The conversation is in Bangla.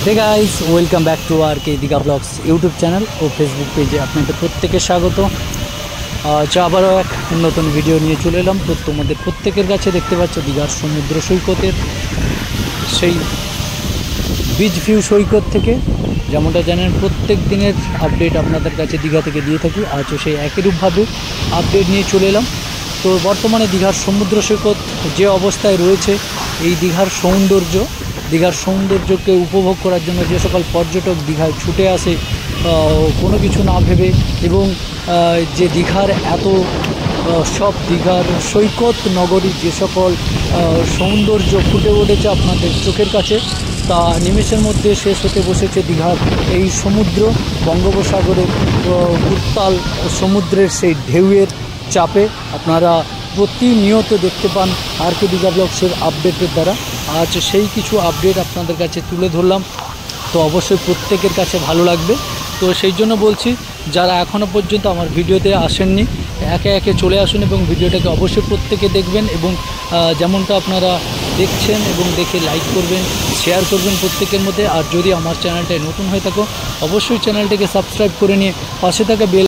Hey guys, welcome back to R K Digha blogs YouTube channel ও ফেসবুক পেজে আপনাদের প্রত্যেকে স্বাগত। আবারও এক নতুন ভিডিও নিয়ে চলে এলাম। তো তোমাদের প্রত্যেকের কাছে দেখতে পাচ্ছ দীঘার সমুদ্র সৈকতের সেই বিচ ভিউ সৈকত থেকে যেমনটা জানেন প্রত্যেক দিনের আপডেট আপনাদের কাছে দীঘা থেকে দিয়ে থাকি। আজও সেই একইরূপভাবে আপডেট নিয়ে চলে এলাম। তো বর্তমানে দীঘার সমুদ্র সৈকত যে অবস্থায় রয়েছে, এই দীঘার সৌন্দর্যকে উপভোগ করার জন্য যে সকল পর্যটক দীঘায় ছুটে আসে কোনো কিছু না ভেবে, এবং যে দীঘার এত সব দীঘার সৈকত নগরীর যে সকল সৌন্দর্য ফুটে উঠেছে আপনাদের চোখের কাছে, তা নিমেষের মধ্যে শেষ হতে বসেছে দীঘার এই সমুদ্র। বঙ্গোপসাগরের উত্তাল সমুদ্রের সেই ঢেউয়ের চাপে আপনারা প্রতিনিয়ত দেখতে পান আর কে দীঘা ব্লগসের আপডেটের দ্বারা। আজ সেই কিছু আপডেট আপনাদের কাছে তুলে ধরলাম, তো অবশ্যই প্রত্যেকের কাছে ভালো লাগবে। তো সেই জন্য বলছি, যারা এখনও পর্যন্ত আমার ভিডিওতে আসেননি, একে একে চলে আসুন এবং ভিডিওটাকে অবশ্যই প্রত্যেকে দেখবেন, এবং যেমনটা আপনারা দেখছেন এবং দেখে লাইক করবেন, শেয়ার করবেন প্রত্যেকের মধ্যে। আর যদি আমার চ্যানেলটায় নতুন হয়ে থাকো, অবশ্যই চ্যানেলটাকে সাবস্ক্রাইব করে নিয়ে পাশে থাকা বেল